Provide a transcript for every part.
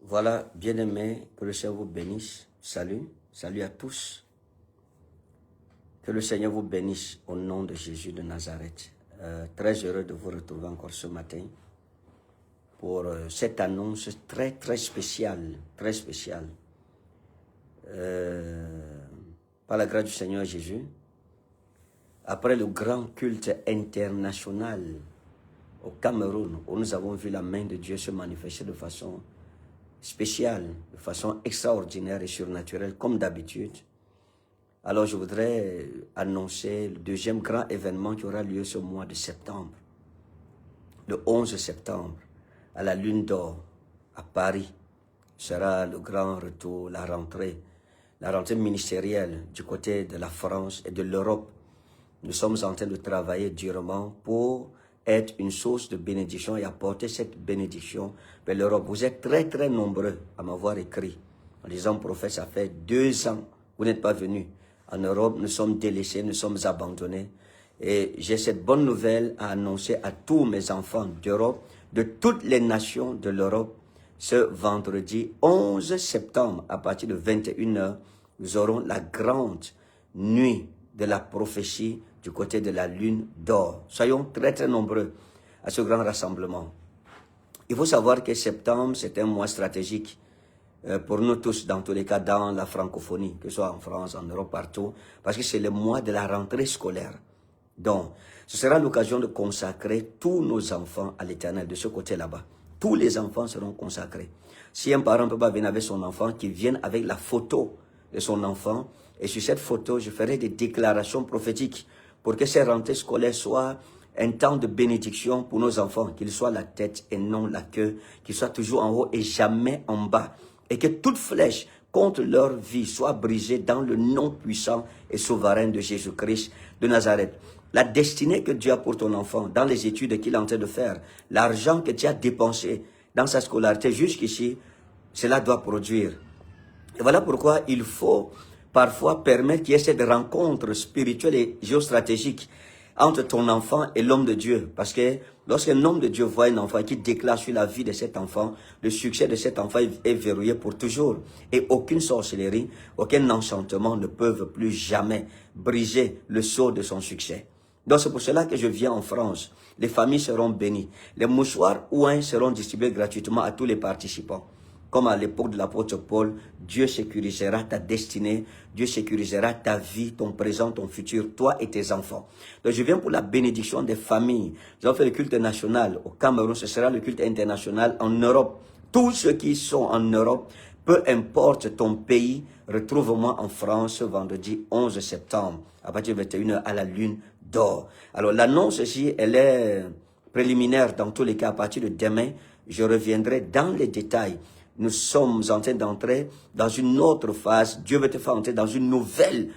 Voilà, bien-aimés, que le Seigneur vous bénisse. Salut, salut à tous. Que le Seigneur vous bénisse au nom de Jésus de Nazareth. Très heureux de vous retrouver encore ce matin pour cette annonce très spéciale, très spéciale. Par la grâce du Seigneur Jésus, après le grand culte international au Cameroun, où nous avons vu la main de Dieu se manifester de façon spéciale, de façon extraordinaire et surnaturelle, comme d'habitude. Alors je voudrais annoncer le deuxième grand événement qui aura lieu ce mois de septembre, le 11 septembre, à la Lune d'Or, à Paris. Sera le grand retour, la rentrée ministérielle du côté de la France et de l'Europe. Nous sommes en train de travailler durement pour être une source de bénédiction et apporter cette bénédiction vers l'Europe. Vous êtes très nombreux à m'avoir écrit en disant, prophète, ça fait 2 ans, vous n'êtes pas venu. En Europe, nous sommes délaissés, nous sommes abandonnés. Et j'ai cette bonne nouvelle à annoncer à tous mes enfants d'Europe, de toutes les nations de l'Europe. Ce vendredi 11 septembre, à partir de 21 h, nous aurons la grande nuit de la prophétie du côté de la Lune d'Or. Soyons très nombreux à ce grand rassemblement. Il faut savoir que septembre, c'est un mois stratégique pour nous tous, dans tous les cas, dans la francophonie, que ce soit en France, en Europe, partout, parce que c'est le mois de la rentrée scolaire. Donc, ce sera l'occasion de consacrer tous nos enfants à l'Éternel, de ce côté là-bas. Tous les enfants seront consacrés. Si un parent ne peut pas venir avec son enfant, qu'il vienne avec la photo de son enfant, et sur cette photo, je ferai des déclarations prophétiques pour que ces rentrées scolaires soient un temps de bénédiction pour nos enfants, qu'ils soient la tête et non la queue, qu'ils soient toujours en haut et jamais en bas, et que toute flèche contre leur vie soit brisée dans le nom puissant et souverain de Jésus-Christ de Nazareth. La destinée que Dieu a pour ton enfant, dans les études qu'il est en train de faire, l'argent que tu as dépensé dans sa scolarité jusqu'ici, cela doit produire. Et voilà pourquoi il faut parfois permettre qu'il y ait cette rencontre spirituelle et géostratégique entre ton enfant et l'homme de Dieu. Parce que lorsqu'un homme de Dieu voit un enfant qui déclare sur la vie de cet enfant, le succès de cet enfant est verrouillé pour toujours. Et aucune sorcellerie, aucun enchantement ne peuvent plus jamais briser le sceau de son succès. Donc c'est pour cela que je viens en France. Les familles seront bénies. Les mouchoirs ouins seront distribués gratuitement à tous les participants. Comme à l'époque de l'apôtre Paul, Dieu sécurisera ta destinée, Dieu sécurisera ta vie, ton présent, ton futur, toi et tes enfants. Donc je viens pour la bénédiction des familles. Nous avons fait le culte national au Cameroun, ce sera le culte international en Europe. Tous ceux qui sont en Europe, peu importe ton pays, retrouve-moi en France ce vendredi 11 septembre, à partir de 21 h à la Lune d'Or. Alors l'annonce ici, elle est préliminaire dans tous les cas. À partir de demain, je reviendrai dans les détails. Nous sommes en train d'entrer dans une autre phase. Dieu veut te faire entrer dans une nouvelle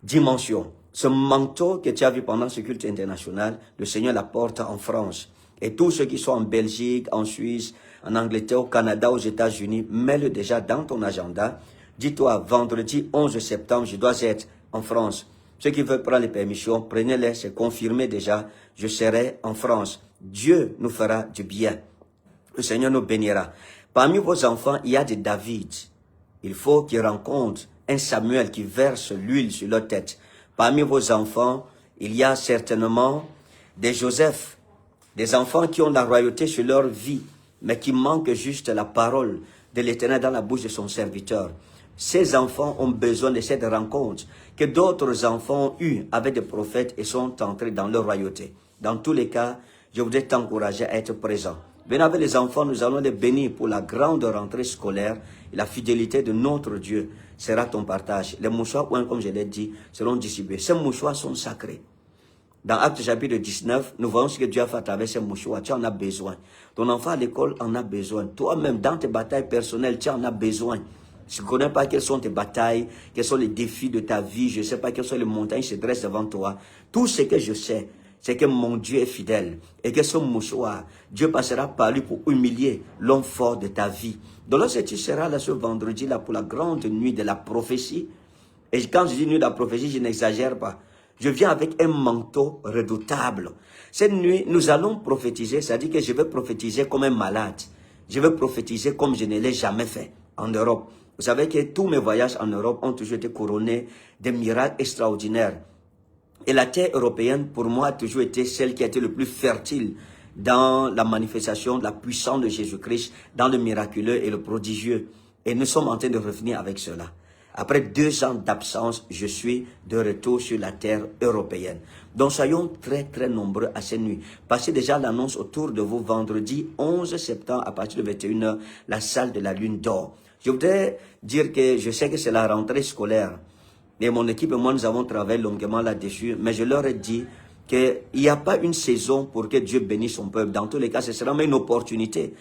dimension. Ce manteau que tu as vu pendant ce culte international, le Seigneur l'apporte en France. Et tous ceux qui sont en Belgique, en Suisse, en Angleterre, au Canada, aux États-Unis, mets-le déjà dans ton agenda. Dis-toi, vendredi 11 septembre, je dois être en France. Ceux qui veulent prendre les permissions, prenez-les, c'est confirmé déjà. Je serai en France. Dieu nous fera du bien. Le Seigneur nous bénira. Parmi vos enfants, il y a des David. Il faut qu'ils rencontrent un Samuel qui verse l'huile sur leur tête. Parmi vos enfants, il y a certainement des Joseph, des enfants qui ont la royauté sur leur vie, mais qui manquent juste la parole de l'Éternel dans la bouche de son serviteur. Ces enfants ont besoin de cette rencontre que d'autres enfants ont eu avec des prophètes et sont entrés dans leur royauté. Dans tous les cas, je voudrais t'encourager à être présent. Venez avec les enfants, nous allons les bénir pour la grande rentrée scolaire et la fidélité de notre Dieu sera ton partage. Les mouchoirs, comme je l'ai dit, seront distribués. Ces mouchoirs sont sacrés. Dans Actes chapitre 19, nous voyons ce que Dieu a fait à travers ces mouchoirs. Tu en as besoin. Ton enfant à l'école en a besoin. Toi-même, dans tes batailles personnelles, tu en as besoin. Je ne connais pas quelles sont tes batailles, quels sont les défis de ta vie, je ne sais pas quelles sont les montagnes qui se dressent devant toi. Tout ce que je sais, c'est que mon Dieu est fidèle et que ce mouchoir, Dieu passera par lui pour humilier l'homme fort de ta vie. Donc lorsque tu seras là ce vendredi-là pour la grande nuit de la prophétie, et quand je dis nuit de la prophétie, je n'exagère pas. Je viens avec un manteau redoutable. Cette nuit, nous allons prophétiser, c'est-à-dire que je vais prophétiser comme un malade. Je vais prophétiser comme je ne l'ai jamais fait en Europe. Vous savez que tous mes voyages en Europe ont toujours été couronnés de miracles extraordinaires. Et la terre européenne, pour moi, a toujours été celle qui a été le plus fertile dans la manifestation de la puissance de Jésus-Christ, dans le miraculeux et le prodigieux. Et nous sommes en train de revenir avec cela. Après 2 ans d'absence, je suis de retour sur la terre européenne. Donc soyons très très nombreux à cette nuit. Passez déjà l'annonce autour de vous vendredi 11 septembre à partir de 21h, la salle de la Lune d'Or. Je voudrais dire que je sais que c'est la rentrée scolaire. Et mon équipe et moi, nous avons travaillé longuement là-dessus. Mais je leur ai dit qu'il n'y a pas une saison pour que Dieu bénisse son peuple. Dans tous les cas, ce sera même une opportunité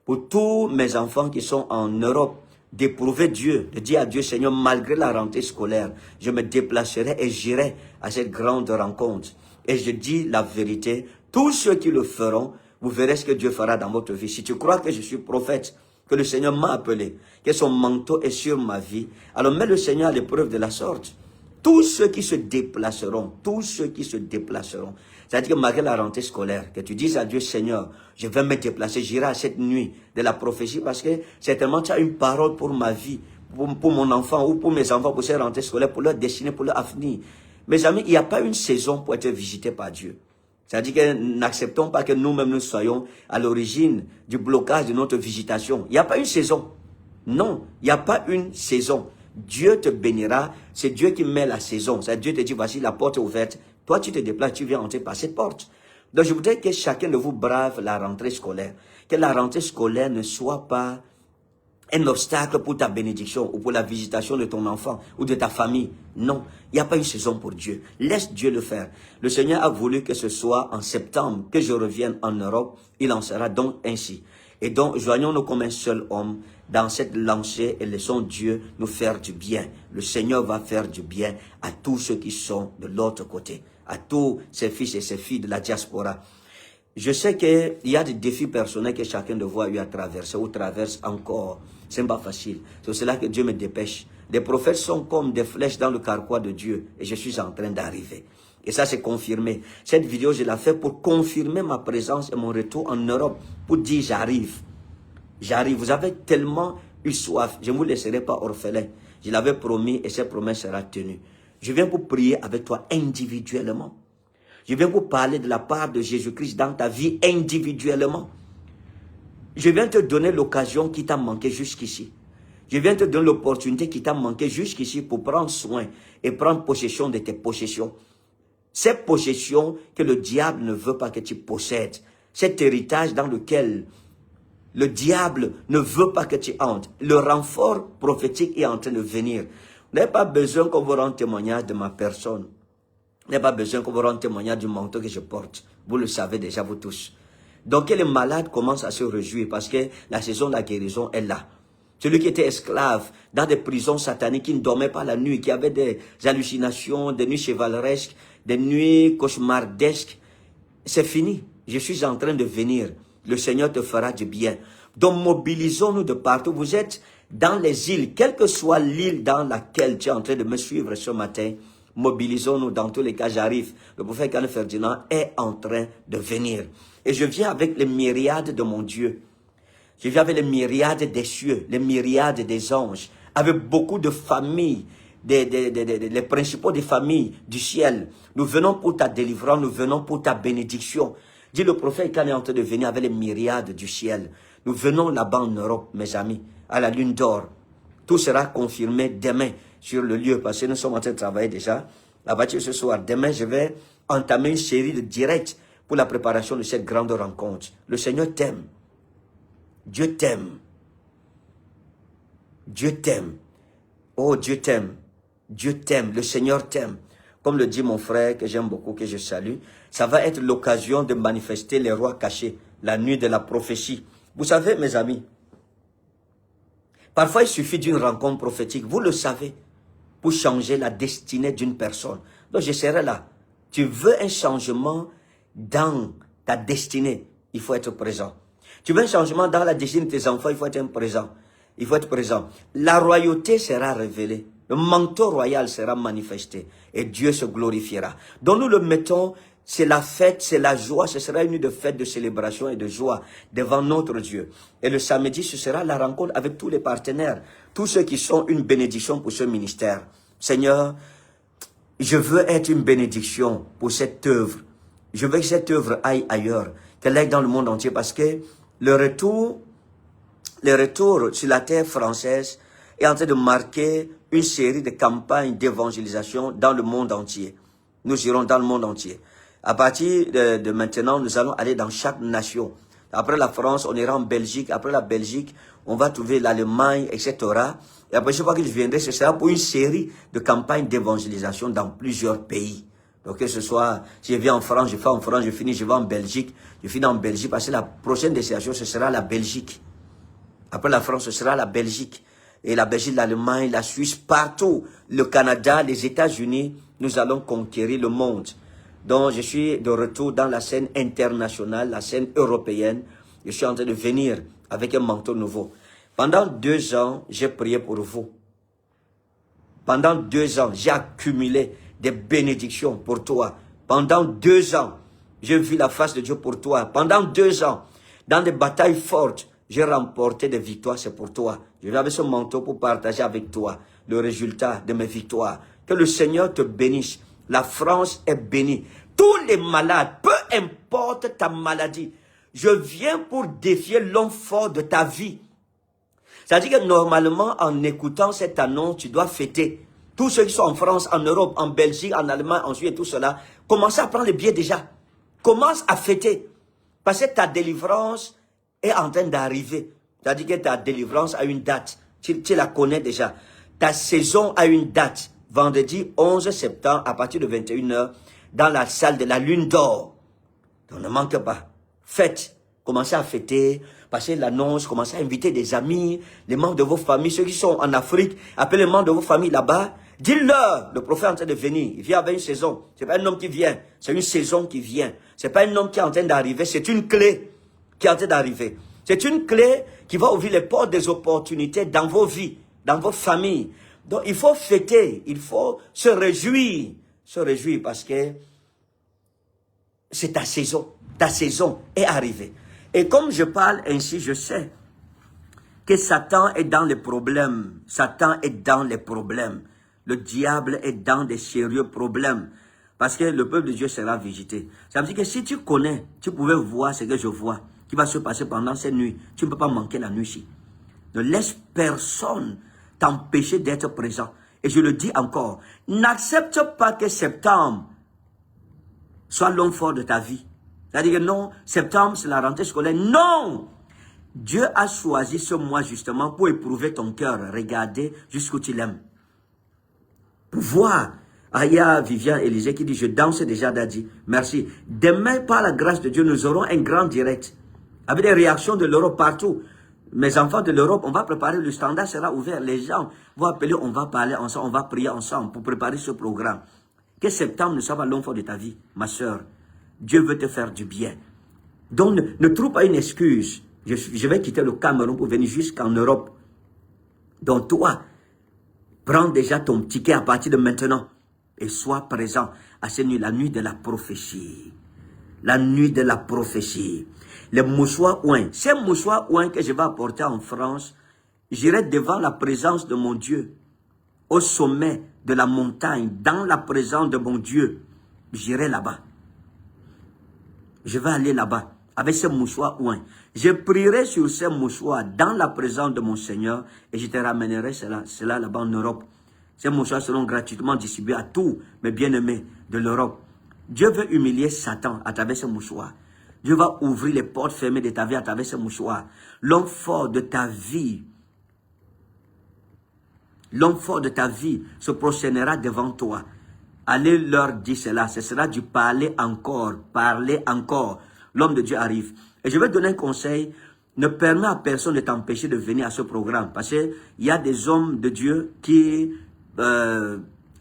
pour tous mes enfants qui sont en Europe d'éprouver Dieu, de dire à Dieu, Seigneur, malgré la rentrée scolaire, je me déplacerai et j'irai à cette grande rencontre. Et je dis la vérité, tous ceux qui le feront, vous verrez ce que Dieu fera dans votre vie. Si tu crois que je suis prophète, que le Seigneur m'a appelé, que son manteau est sur ma vie, alors mets le Seigneur à l'épreuve de la sorte. Tous ceux qui se déplaceront, c'est-à-dire que malgré la rentrée scolaire, que tu dises à Dieu, Seigneur, je vais me déplacer, j'irai à cette nuit de la prophétie, parce que certainement tu as une parole pour ma vie, pour mon enfant ou pour mes enfants, pour cette rentrée scolaire, pour leur destinée, pour leur avenir. Mes amis, il n'y a pas une saison pour être visité par Dieu. C'est-à-dire que n'acceptons pas que nous-mêmes nous soyons à l'origine du blocage de notre visitation. Il n'y a pas une saison. Non, il n'y a pas une saison. Dieu te bénira, c'est Dieu qui met la saison. C'est Dieu te dit, voici la porte est ouverte. Toi, tu te déplaces, tu viens entrer par cette porte. Donc, je voudrais que chacun de vous brave la rentrée scolaire. Que la rentrée scolaire ne soit pas un obstacle pour ta bénédiction ou pour la visitation de ton enfant ou de ta famille. Non, il n'y a pas une saison pour Dieu. Laisse Dieu le faire. Le Seigneur a voulu que ce soit en septembre que je revienne en Europe. Il en sera donc ainsi. Et donc, joignons-nous comme un seul homme dans cette lancée et laissons Dieu nous faire du bien. Le Seigneur va faire du bien à tous ceux qui sont de l'autre côté, à tous ses fils et ses filles de la diaspora. Je sais qu'il y a des défis personnels que chacun de vous a eu à traverser ou traverse encore. Ce n'est pas facile. C'est cela que Dieu me dépêche. Les prophètes sont comme des flèches dans le carquois de Dieu et je suis en train d'arriver. Et ça, c'est confirmé. Cette vidéo, je l'ai fait pour confirmer ma présence et mon retour en Europe. Pour dire, j'arrive. J'arrive. Vous avez tellement eu soif. Je ne vous laisserai pas orphelin. Je l'avais promis et cette promesse sera tenue. Je viens pour prier avec toi individuellement. Je viens pour parler de la part de Jésus-Christ dans ta vie individuellement. Je viens te donner l'occasion qui t'a manqué jusqu'ici. Je viens te donner l'opportunité qui t'a manqué jusqu'ici pour prendre soin et prendre possession de tes possessions. Ces possessions que le diable ne veut pas que tu possèdes. Cet héritage dans lequel le diable ne veut pas que tu entres. Le renfort prophétique est en train de venir. Vous n'avez pas besoin qu'on vous rende témoignage de ma personne. Vous n'avez pas besoin qu'on vous rende témoignage du manteau que je porte. Vous le savez déjà, vous tous. Donc, les malades commencent à se réjouir parce que la saison de la guérison est là. Celui qui était esclave dans des prisons sataniques, qui ne dormait pas la nuit, qui avait des hallucinations, des nuits chevaleresques, des nuits cauchemardesques, c'est fini. Je suis en train de venir. Le Seigneur te fera du bien. Donc, mobilisons-nous de partout. Vous êtes dans les îles, quelle que soit l'île dans laquelle tu es en train de me suivre ce matin, mobilisons-nous. Dans tous les cas, j'arrive. Le prophète Carl Ferdinand est en train de venir. Et je viens avec les myriades de mon Dieu. Je viens avec les myriades des cieux, les myriades des anges, avec beaucoup de familles, les principaux des familles du ciel. Nous venons pour ta délivrance, nous venons pour ta bénédiction. Dit le prophète quand il est en train de venir avec les myriades du ciel. Nous venons là-bas en Europe, mes amis, à la Lune d'Or. Tout sera confirmé demain sur le lieu, parce que nous sommes en train de travailler déjà. La voiture ce soir. Demain, je vais entamer une série de directs pour la préparation de cette grande rencontre. Le Seigneur t'aime. Dieu t'aime. Dieu t'aime. Oh, Dieu t'aime. Dieu t'aime. Le Seigneur t'aime. Comme le dit mon frère, que j'aime beaucoup, que je salue, ça va être l'occasion de manifester les rois cachés, la nuit de la prophétie. Vous savez, mes amis, parfois il suffit d'une rencontre prophétique, vous le savez, pour changer la destinée d'une personne. Donc je serai là. Tu veux un changement dans ta destinée, il faut être présent. Tu veux un changement dans la destinée de tes enfants, il faut être présent. Il faut être présent. La royauté sera révélée. Le manteau royal sera manifesté. Et Dieu se glorifiera. Donc nous le mettons c'est la fête, c'est la joie, ce sera une nuit de fête, de célébration et de joie devant notre Dieu. Et le samedi, ce sera la rencontre avec tous les partenaires, tous ceux qui sont une bénédiction pour ce ministère. Seigneur, je veux être une bénédiction pour cette œuvre. Je veux que cette œuvre aille ailleurs, qu'elle aille dans le monde entier, parce que le retour sur la terre française est en train de marquer une série de campagnes d'évangélisation dans le monde entier. Nous irons dans le monde entier. À partir de maintenant, nous allons aller dans chaque nation. Après la France, on ira en Belgique. Après la Belgique, on va trouver l'Allemagne, etc. Et après, chaque fois que je viendrai, ce sera pour une série de campagnes d'évangélisation dans plusieurs pays. Donc que ce soit, si je viens en France, je fais en France, je finis, je vais en Belgique, je finis en Belgique, parce que la prochaine destination, ce sera la Belgique. Après la France, ce sera la Belgique. Et la Belgique, l'Allemagne, la Suisse, partout, le Canada, les États-Unis, nous allons conquérir le monde. Donc, je suis de retour dans la scène internationale, la scène européenne. Je suis en train de venir avec un manteau nouveau. Pendant 2 ans, j'ai prié pour vous. Pendant 2 ans, j'ai accumulé des bénédictions pour toi. Pendant 2 ans, j'ai vu la face de Dieu pour toi. Pendant 2 ans, dans des batailles fortes, j'ai remporté des victoires, c'est pour toi. Je viens avec ce manteau pour partager avec toi le résultat de mes victoires. Que le Seigneur te bénisse. La France est bénie. Tous les malades, peu importe ta maladie, je viens pour défier l'homme fort de ta vie. C'est-à-dire que normalement, en écoutant cette annonce, tu dois fêter. Tous ceux qui sont en France, en Europe, en Belgique, en Allemagne, en Suède, tout cela, commencez à prendre les billets déjà. Commence à fêter. Parce que ta délivrance est en train d'arriver. C'est-à-dire que ta délivrance a une date. Tu la connais déjà. Ta saison a une date. Vendredi 11 septembre, à partir de 21 h, dans la salle de la Lune d'Or. Donc ne manque pas. Faites. Commencez à fêter. Passez l'annonce. Commencez à inviter des amis, les membres de vos familles, ceux qui sont en Afrique. Appelez les membres de vos familles là-bas. Dites-leur, le prophète est en train de venir. Il vient avec une saison. C'est pas un homme qui vient. C'est une saison qui vient. C'est pas un homme qui est en train d'arriver. C'est une clé qui est en train d'arriver. C'est une clé qui va ouvrir les portes des opportunités dans vos vies, dans vos familles. Donc, il faut fêter, il faut se réjouir parce que c'est ta saison est arrivée. Et comme je parle ainsi, je sais que Satan est dans les problèmes, le diable est dans des sérieux problèmes, parce que le peuple de Dieu sera visité. Ça veut dire que si tu connais, tu pouvais voir ce que je vois, qui va se passer pendant cette nuit, tu ne peux pas manquer la nuit-ci. Ne laisse personne t'empêcher d'être présent. Et je le dis encore, n'accepte pas que septembre soit l'homme fort de ta vie. C'est-à-dire que non, septembre c'est la rentrée scolaire. Non! Dieu a choisi ce mois justement pour éprouver ton cœur. Regardez jusqu'où tu l'aimes. Pour voir. Ah, il y a Vivian Élisée qui dit, je danse déjà, Daddy. Merci. Demain, par la grâce de Dieu, nous aurons un grand direct. Avec des réactions de l'Europe partout. Mes enfants de l'Europe, on va préparer, le standard sera ouvert. Les gens vont appeler, on va parler ensemble, on va prier ensemble pour préparer ce programme. Que septembre ne soit pas l'enfant de ta vie, ma soeur. Dieu veut te faire du bien. Donc, ne trouve pas une excuse. Je vais quitter le Cameroun pour venir jusqu'en Europe. Donc, toi, prends déjà ton ticket à partir de maintenant et sois présent à cette nuit, la nuit de la prophétie. La nuit de la prophétie. Les mouchoirs ouin. Ces mouchoirs ouin que je vais apporter en France, j'irai devant la présence de mon Dieu, au sommet de la montagne, dans la présence de mon Dieu. J'irai là-bas. Je vais aller là-bas avec ces mouchoirs ouin. Je prierai sur ces mouchoirs dans la présence de mon Seigneur et je te ramènerai cela là-bas en Europe. Ces mouchoirs seront gratuitement distribués à tous mes bien-aimés de l'Europe. Dieu veut humilier Satan à travers ces mouchoirs. Dieu va ouvrir les portes fermées de ta vie à travers ces mouchoirs. L'homme fort de ta vie, se prosternera devant toi. Allez leur dire cela. Ce sera du parler encore. Parler encore. L'homme de Dieu arrive. Et je vais donner un conseil. Ne permets à personne de t'empêcher de venir à ce programme. Parce qu'il y a des hommes de Dieu qui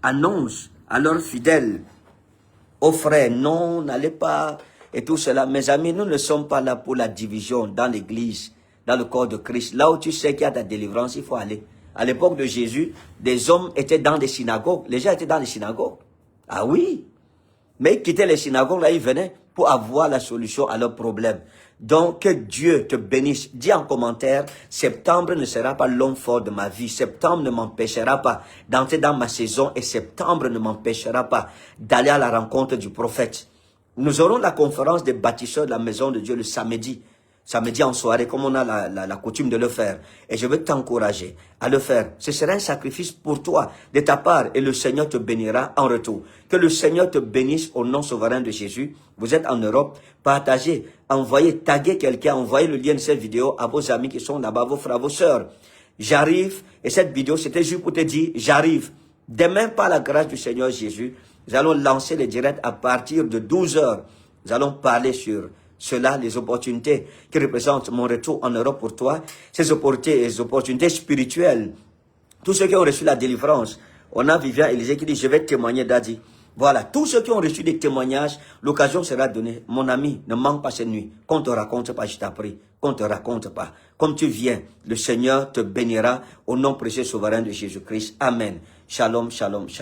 annoncent à leurs fidèles, aux frères, non, n'allez pas, et tout cela. Mes amis, nous ne sommes pas là pour la division dans l'église, dans le corps de Christ. Là où tu sais qu'il y a ta délivrance, il faut aller. À l'époque de Jésus, des hommes étaient dans des synagogues. Les gens étaient dans les synagogues. Ah oui. Mais ils quittaient les synagogues, là, ils venaient pour avoir la solution à leurs problèmes. Donc, que Dieu te bénisse. Dis en commentaire, septembre ne sera pas l'homme fort de ma vie. Septembre ne m'empêchera pas d'entrer dans ma saison et septembre ne m'empêchera pas d'aller à la rencontre du prophète. Nous aurons la conférence des bâtisseurs de la maison de Dieu le samedi. Samedi en soirée, comme on a la coutume de le faire. Et je veux t'encourager à le faire. Ce sera un sacrifice pour toi, de ta part, et le Seigneur te bénira en retour. Que le Seigneur te bénisse au nom souverain de Jésus. Vous êtes en Europe, partagez, envoyez, taguez quelqu'un, envoyez le lien de cette vidéo à vos amis qui sont là-bas, vos frères, vos sœurs. J'arrive, et cette vidéo, c'était juste pour te dire, j'arrive. Demain, par la grâce du Seigneur Jésus, nous allons lancer les directs à partir de 12 heures. Nous allons parler sur cela, les opportunités qui représentent mon retour en Europe pour toi, ces opportunités spirituelles. Tous ceux qui ont reçu la délivrance, on a Vivian Élisée qui dit, je vais témoigner d'Adi. Voilà, tous ceux qui ont reçu des témoignages, l'occasion sera donnée. Mon ami, ne manque pas cette nuit. Qu'on ne te raconte pas, je t'apprie. Qu'on ne te raconte pas. Comme tu viens, le Seigneur te bénira au nom précieux souverain de Jésus-Christ. Amen. Shalom, shalom, shalom.